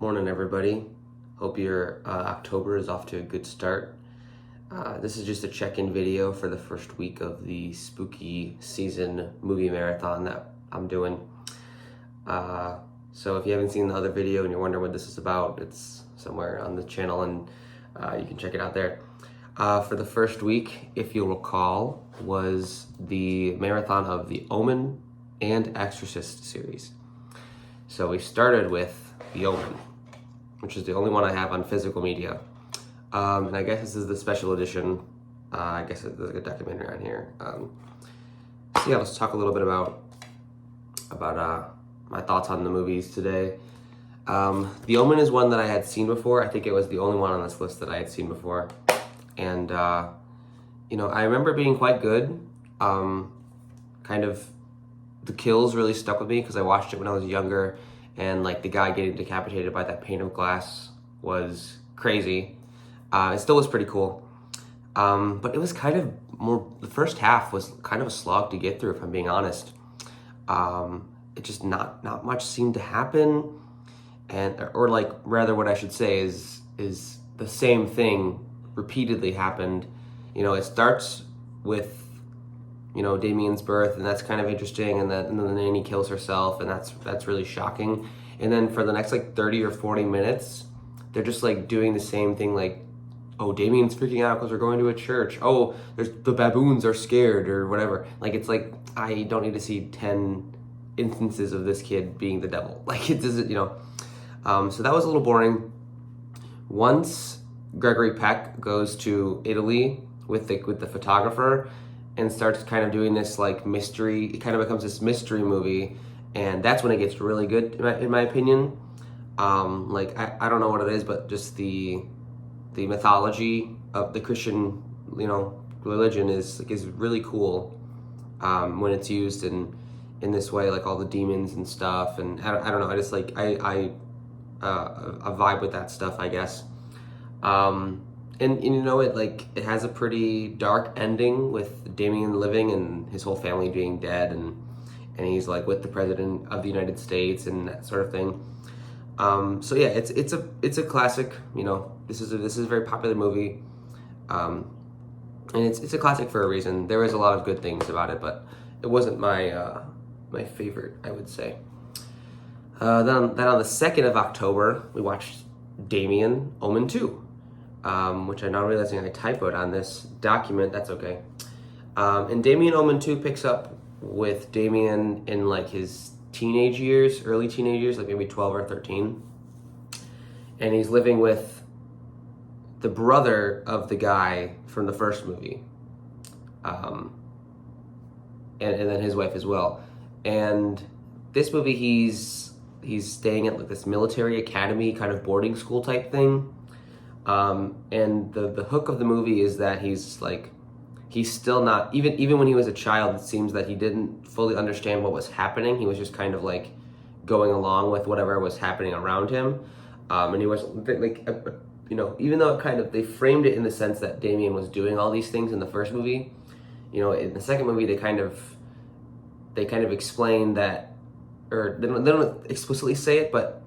Morning, everybody. Hope your October is off to a good start. This is just a check-in video for the first week of the spooky season movie marathon that I'm doing. So if you haven't seen the other video and you're wondering what this is about, it's somewhere on the channel and you can check it out there. For the first week, if you'll recall, was the marathon of the Omen and Exorcist series. So we started with the Omen, which is the only one I have on physical media. And I guess this is the special edition. I guess there's a documentary on here. So yeah, let's talk a little bit about my thoughts on the movies today. The Omen is one that I had seen before. I think it was the only one on this list that I had seen before. And, I remember being quite good. Kind of the kills really stuck with me because I watched it when I was younger, and like the guy getting decapitated by that pane of glass was crazy. It still was pretty cool. But it was kind of the first half was kind of a slog to get through, if I'm being honest. It just not much seemed to happen. Or rather what I should say is the same thing repeatedly happened. It starts with, Damien's birth, and that's kind of interesting, and then the nanny kills herself, and that's really shocking. And then for the next 30 or 40 minutes, they're just doing the same thing, oh, Damien's freaking out because we're going to a church. Oh, the baboons are scared or whatever. I don't need to see 10 instances of this kid being the devil. It doesn't, so that was a little boring. Once Gregory Peck goes to Italy with the photographer and starts kind of doing this mystery, it kind of becomes this mystery movie, and that's when it gets really good in my opinion. I don't know what it is, but just the mythology of the Christian religion is really cool when it's used in this way, all the demons and stuff, and I don't know, I just I vibe with that stuff, I guess. It has a pretty dark ending with Damien living and his whole family being dead, and he's with the president of the United States and that sort of thing. So yeah, it's a classic. This is a very popular movie, and it's a classic for a reason. There is a lot of good things about it, but it wasn't my favorite, I would say. Then on the 2nd of October, we watched Damien Omen 2. Which I'm now realizing I typoed on this document. That's okay. And Damien Omen 2 picks up with Damien in his teenage years, early teenage years, maybe 12 or 13. And he's living with the brother of the guy from the first movie. And then his wife as well. And this movie, he's staying at this military academy kind of boarding school type thing. And the hook of the movie is that he's still not, even when he was a child, it seems that he didn't fully understand what was happening. He was just kind of going along with whatever was happening around him. And he was even though they framed it in the sense that Damien was doing all these things in the first movie, in the second movie, they kind of explain that, or they don't explicitly say it, but,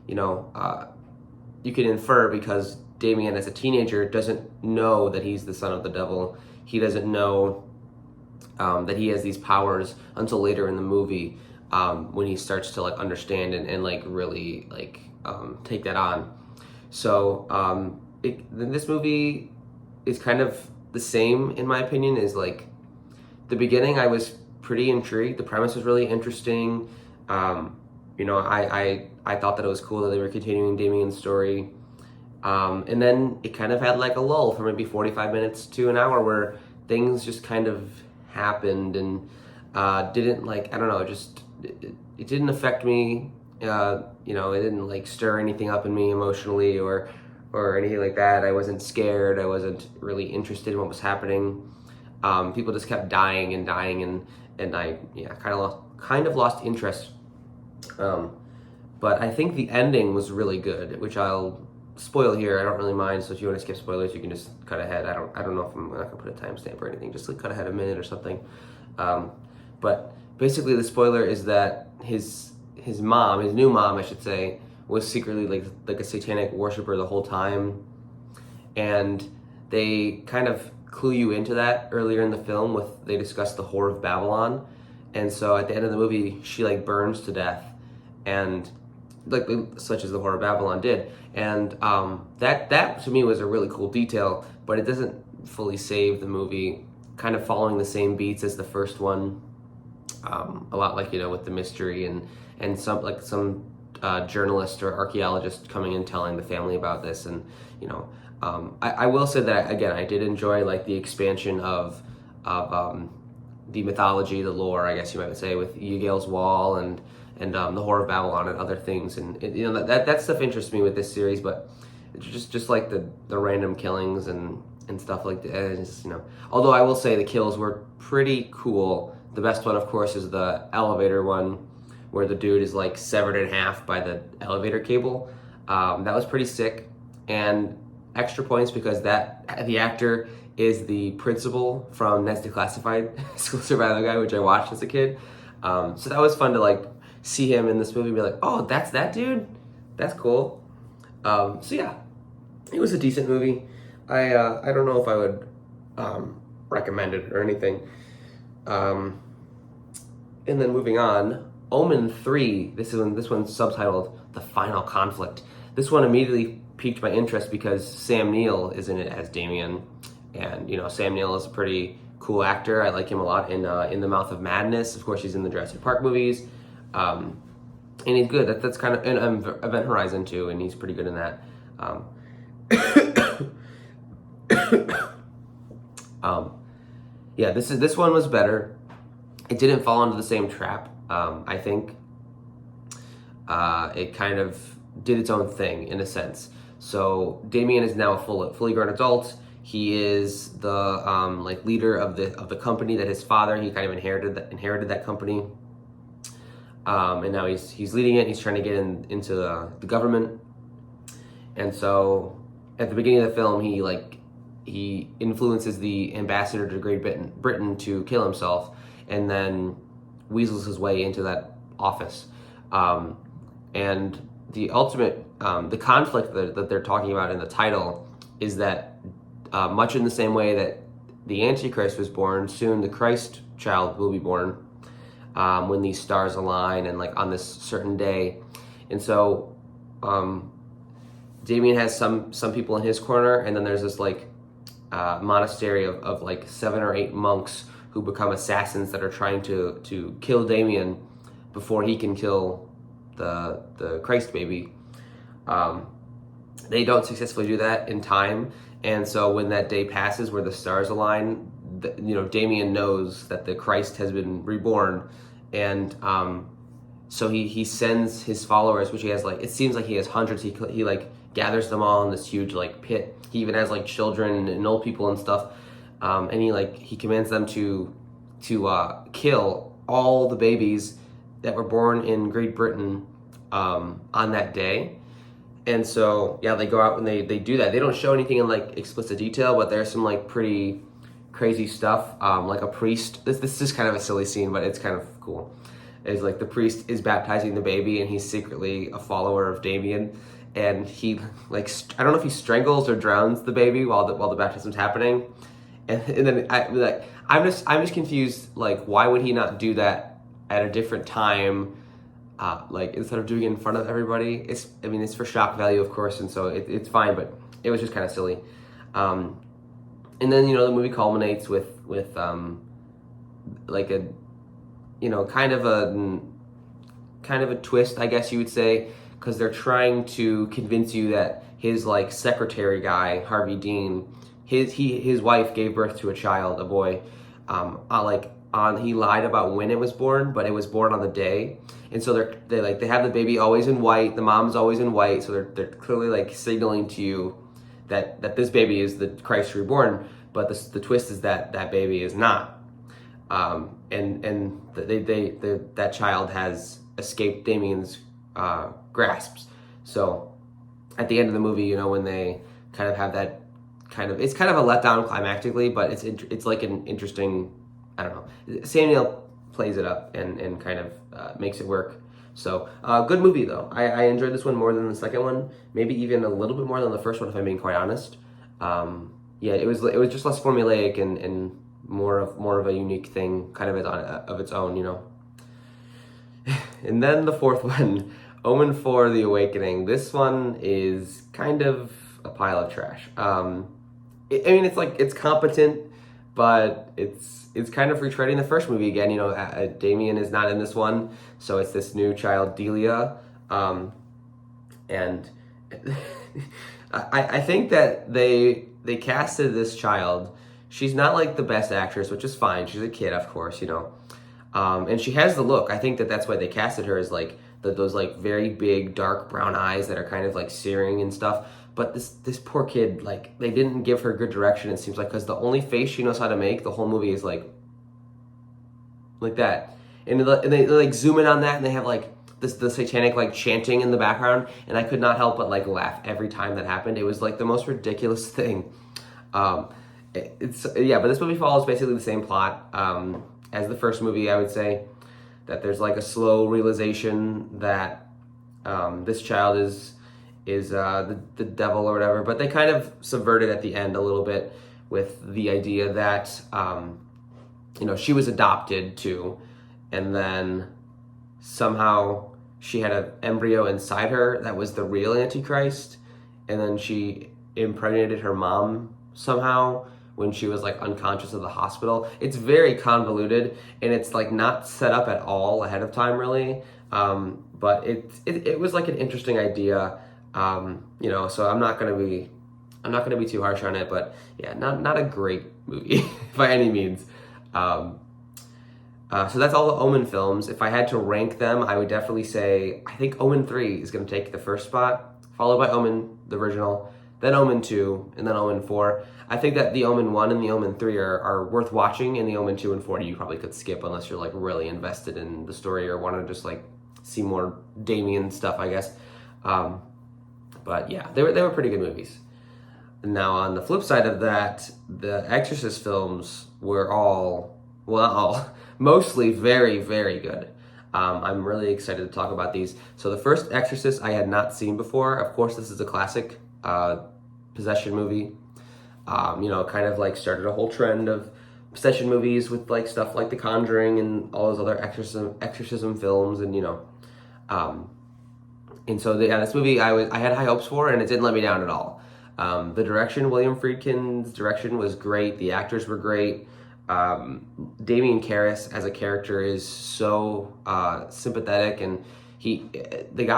you can infer, because Damien as a teenager doesn't know that he's the son of the devil. He doesn't know that he has these powers until later in the movie, when he starts to understand and really take that on. So this movie is kind of the same in my opinion. Is the beginning, I was pretty intrigued. The premise was really interesting. I thought that it was cool that they were continuing Damien's story. And then it kind of had a lull for maybe 45 minutes to an hour where things just kind of happened and didn't I don't know, it didn't affect me. It didn't stir anything up in me emotionally or anything like that. I wasn't scared. I wasn't really interested in what was happening. People just kept dying and I kind of lost interest. But I think the ending was really good, which I'll spoil here. I don't really mind, so if you want to skip spoilers, you can just cut ahead. I don't know if I'm not gonna put a timestamp or anything. Just cut ahead a minute or something. But basically, the spoiler is that his mom, his new mom, I should say, was secretly like a satanic worshiper the whole time, and they kind of clue you into that earlier in the film they discuss the Whore of Babylon, and so at the end of the movie she like burns to death, and like such as the Whore of Babylon did, and that to me was a really cool detail, but it doesn't fully save the movie. Kind of following the same beats as the first one, a lot like, you know, with the mystery and some journalist or archaeologist coming and telling the family about this, and you know, I will say that again, I did enjoy like the expansion of the mythology, the lore, I guess you might say, with Ygale's Wall and the Whore of Babylon and other things, and you know that stuff interests me with this series, but just like the random killings and stuff like that. Just, you know, although I will say the kills were pretty cool. The best one, of course, is the elevator one, where the dude is like severed in half by the elevator cable. That was pretty sick, and extra points because the actor is the principal from Ned's Declassified School Survival Guide, which I watched as a kid. So that was fun to like see him in this movie and be like, oh, that's that dude? That's cool. So yeah, it was a decent movie. I don't know if I would recommend it or anything. And then moving on, Omen 3. This one's subtitled The Final Conflict. This one immediately piqued my interest because Sam Neill is in it as Damien, and you know, Sam Neill is a pretty cool actor. I like him a lot in the Mouth of Madness. Of course, he's in the Jurassic Park movies, and he's good. That's kind of in Event Horizon too, and he's pretty good in that. Yeah, this one was better. It didn't fall into the same trap. I think it kind of did its own thing in a sense. So Damien is now a fully grown adult. He is the like leader of the company that his father, he kind of inherited that company, and now he's leading it. He's trying to get into the government, and so at the beginning of the film, he influences the ambassador to Great Britain to kill himself, and then weasels his way into that office. And the ultimate, the conflict that they're talking about in the title is that much in the same way that the Antichrist was born, soon the Christ child will be born when these stars align and like on this certain day. And so Damien has some people in his corner, and then there's this like monastery of like 7 or 8 monks who become assassins that are trying to kill Damien before he can kill the Christ baby. They don't successfully do that in time, and so when that day passes where the stars align, you know, Damien knows that the Christ has been reborn, and so he sends his followers, which he has like, it seems like he has hundreds. He like gathers them all in this huge like pit. He even has like children and old people and stuff, and he commands them to kill all the babies that were born in Great Britain on that day. And so yeah, they go out and they do that. They don't show anything in like explicit detail, but there's some like pretty crazy stuff. Like a priest. This is kind of a silly scene, but it's kind of cool. Is like the priest is baptizing the baby, and he's secretly a follower of Damien. And he like, I don't know if he strangles or drowns the baby while the baptism's happening, and then I'm just confused. Like, why would he not do that at a different time? Like instead of doing it in front of everybody. It's for shock value, of course, and so it's fine. But it was just kind of silly. And then, you know, the movie culminates with like a, you know, kind of a twist, I guess you would say. Because they're trying to convince you that his like secretary guy, Harvey Dean, his wife gave birth to a child, a boy. He lied about when it was born, but it was born on the day. And so they have the baby always in white. The mom's always in white, so they're clearly like signaling to you that this baby is the Christ reborn. But the twist is that baby is not. That child has escaped Damien's grasps. So at the end of the movie, you know, when they kind of have that it's kind of a letdown climactically, but it's like an interesting, I don't know, Samuel plays it up and kind of makes it work. So, good movie though. I enjoyed this one more than the second one. Maybe even a little bit more than the first one, if I'm being quite honest. Yeah, it was just less formulaic and more of a unique thing, kind of its own, you know. And then the fourth one, Omen 4: The Awakening. This one is kind of a pile of trash. I mean, it's competent, but it's kind of retreading the first movie again. You know, Damien is not in this one, so it's this new child, Delia, and I think that they casted this child. She's not like the best actress, which is fine. She's a kid, of course, you know. And she has the look. I think that that's why they casted her, as like those like very big dark brown eyes that are kind of like searing and stuff. But this poor kid, like, they didn't give her good direction, it seems like, because the only face she knows how to make the whole movie is like that. And they like zoom in on that, and they have like the satanic like chanting in the background, and I could not help but like laugh every time that happened. It was like the most ridiculous thing. But this movie follows basically the same plot as the first movie. I would say that there's like a slow realization that this child is the devil or whatever, but they kind of subvert it at the end a little bit with the idea that she was adopted too, and then somehow she had an embryo inside her that was the real Antichrist, and then she impregnated her mom somehow when she was like unconscious at the hospital. It's very convoluted, and it's like not set up at all ahead of time really, but it was like an interesting idea. So I'm not gonna be too harsh on it, but yeah, not a great movie by any means. So that's all the Omen films. If I had to rank them, I would definitely say I think Omen 3 is gonna take the first spot, followed by Omen, the original, then Omen 2, and then Omen 4. I think that the Omen 1 and the Omen 3 are worth watching, and the Omen 2 and 4 you probably could skip unless you're like really invested in the story or want to just like see more Damien stuff, I guess. But yeah, they were pretty good movies. Now on the flip side of that, the Exorcist films were mostly very, very good. I'm really excited to talk about these. So the first Exorcist I had not seen before. Of course, this is a classic possession movie. Kind of like started a whole trend of possession movies with like stuff like The Conjuring and all those other exorcism films, and and so this movie I had high hopes for, and it didn't let me down at all. The direction, William Friedkin's direction was great. The actors were great. Damien Karras as a character is so sympathetic, and the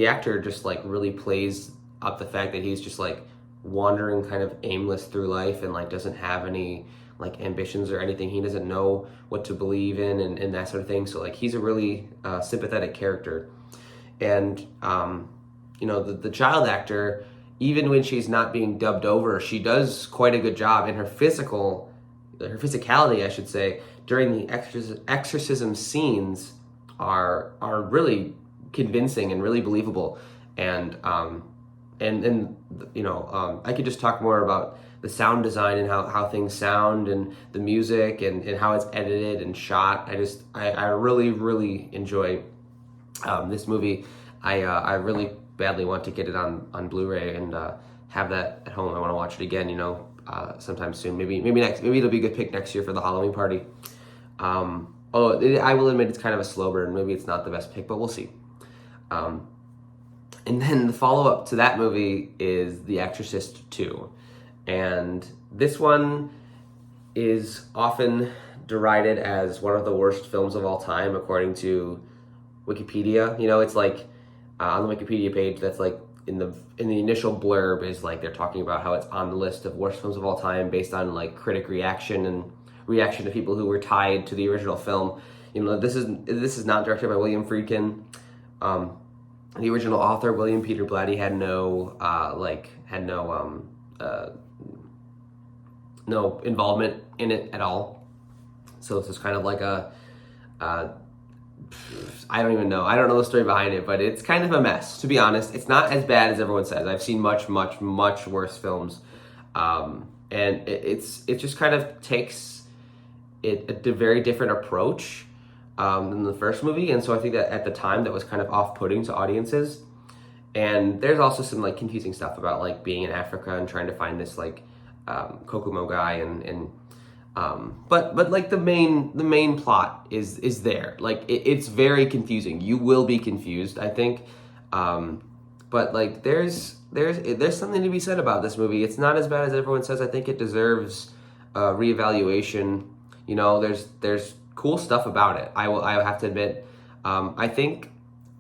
actor just like really plays up the fact that he's just like wandering kind of aimless through life and like doesn't have any like ambitions or anything. He doesn't know what to believe in and that sort of thing. So like he's a really sympathetic character. And the child actor, even when she's not being dubbed over, she does quite a good job, and her physicality, I should say, during the exorcism scenes are really convincing and really believable. And I could just talk more about the sound design and how things sound and the music and how it's edited and shot. I really, really enjoy this movie. I really badly want to get it on Blu-ray and have that at home. I want to watch it again, sometime soon. Maybe it'll be a good pick next year for the Halloween party. I will admit it's kind of a slow burn. Maybe it's not the best pick, but we'll see. And then the follow-up to that movie is The Exorcist 2. And this one is often derided as one of the worst films of all time, according to Wikipedia. It's like on the Wikipedia page, that's like in the initial blurb is like they're talking about how it's on the list of worst films of all time based on like critic reaction and reaction to people who were tied to the original film. This is not directed by William Friedkin. The original author, William Peter Blatty, had no involvement in it at all. So this is kind of like I don't even know. I don't know the story behind it, but it's kind of a mess, to be honest. It's not as bad as everyone says. I've seen much, much, much worse films. And it just kind of takes a very different approach than the first movie, and so I think that at the time that was kind of off-putting to audiences. And there's also some like confusing stuff about like being in Africa and trying to find this like Kokomo guy but like the main plot is there. Like it's very confusing. You will be confused, I think. But like there's something to be said about this movie. It's not as bad as everyone says. I think it deserves reevaluation. You know, there's cool stuff about it. I have to admit. I think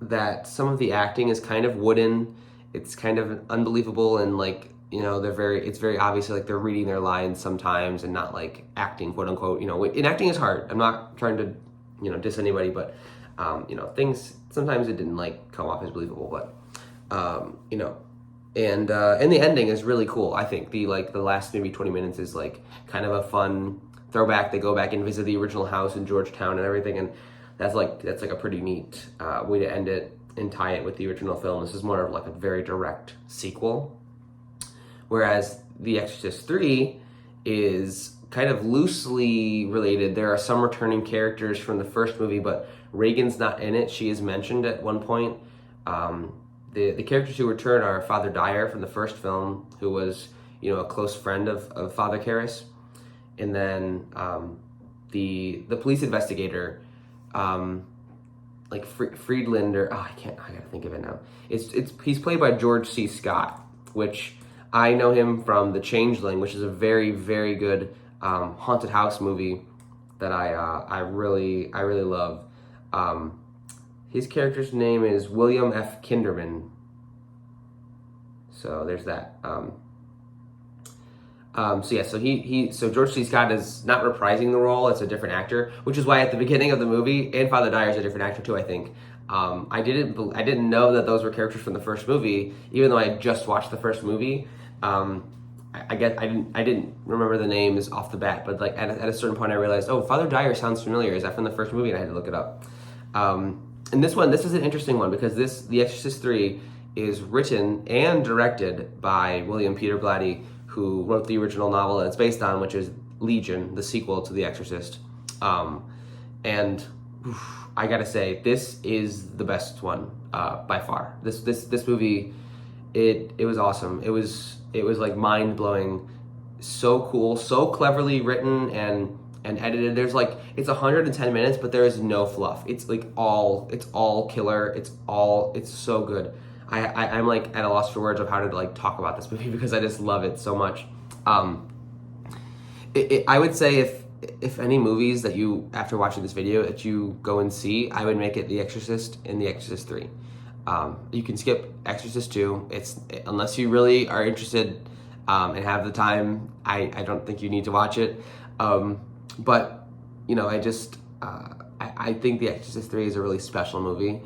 that some of the acting is kind of wooden. It's kind of unbelievable, and like, you know, it's very obviously like they're reading their lines sometimes and not like acting, quote unquote. You know, and acting is hard. I'm not trying to, you know, diss anybody, but you know, things sometimes it didn't like come off as believable, but you know, and the ending is really cool. I think the last maybe 20 minutes is like kind of a fun throwback. They go back and visit the original house in Georgetown and everything, and that's like a pretty neat way to end it and tie it with the original film. This is more of like a very direct sequel, whereas The Exorcist 3 is kind of loosely related. There are some returning characters from the first movie, but Reagan's not in it. She is mentioned at one point. The characters who return are Father Dyer from the first film, who was, you know, a close friend of Father Karras, and then the police investigator, like Friedlander. Oh, I gotta think of it now. He's played by George C. Scott, which I know him from The Changeling, which is a very, very good haunted house movie that I really love. His character's name is William F. Kinderman. So there's that. So George C. Scott is not reprising the role; it's a different actor, which is why at the beginning of the movie, and Father Dyer is a different actor too, I think. I didn't know that those were characters from the first movie, even though I had just watched the first movie. I didn't remember the names off the bat, but like at a certain point, I realized, oh, Father Dyer sounds familiar. Is that from the first movie? And I had to look it up. And this is an interesting one because The Exorcist 3 is written and directed by William Peter Blatty, who wrote the original novel that it's based on, which is Legion, the sequel to The Exorcist. And I gotta say, this is the best one by far. This movie, it was awesome. It was like mind blowing, so cool, so cleverly written and edited. There's like, it's 110 minutes, but there is no fluff. It's like it's all killer. It's so good. I'm like at a loss for words of how to like talk about this movie because I just love it so much. I would say if any movies that you, after watching this video, that you go and see, I would make it The Exorcist and The Exorcist 3. You can skip Exorcist 2. Unless you really are interested and have the time, I don't think you need to watch it. But you know, I think The Exorcist 3 is a really special movie.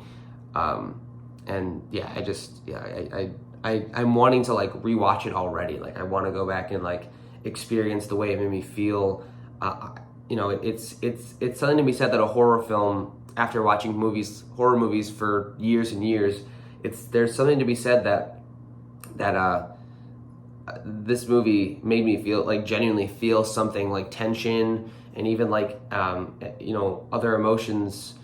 And yeah, I'm wanting to like rewatch it already. Like I want to go back and like experience the way it made me feel. You know, it's something to be said that a horror film, after watching horror movies for years and years, there's something to be said that this movie made me feel like genuinely feel something like tension and even like you know, other emotions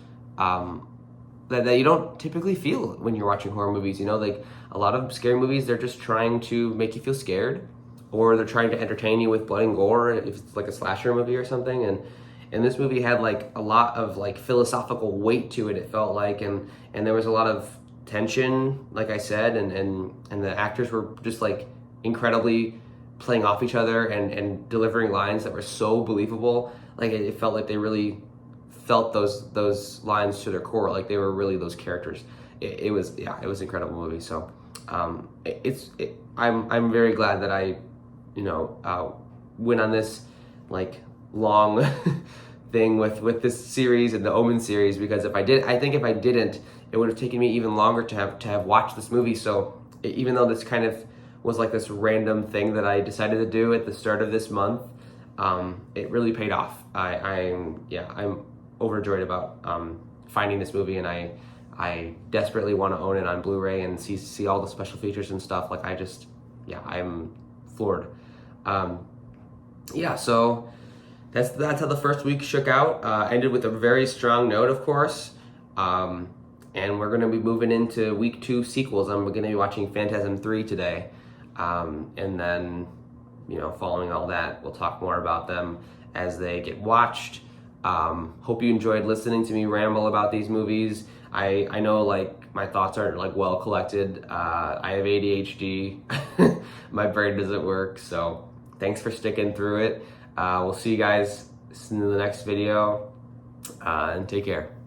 that you don't typically feel when you're watching horror movies. You know, like a lot of scary movies, they're just trying to make you feel scared, or they're trying to entertain you with blood and gore if it's like a slasher movie or something. And this movie had like a lot of like philosophical weight to it, it felt like, and there was a lot of tension, like I said, and the actors were just like incredibly playing off each other and delivering lines that were so believable. Like it felt like they really felt those lines to their core, like they were really those characters. It was an incredible movie. So I'm very glad that I, you know, went on this like long thing with this series and the Omen series, because I think if I didn't, it would have taken me even longer to have watched this movie. So even though this kind of was like this random thing that I decided to do at the start of this month, it really paid off. I'm overjoyed about finding this movie, and I desperately want to own it on Blu-ray and see all the special features and stuff. Like I'm floored. So that's how the first week shook out. Ended with a very strong note, of course. And we're going to be moving into week 2 sequels. I'm going to be watching Phantasm 3 today. And then, following all that, we'll talk more about them as they get watched. Hope you enjoyed listening to me ramble about these movies. I know, my thoughts aren't, well collected. I have ADHD. My brain doesn't work, so thanks for sticking through it. We'll see you guys in the next video, and take care.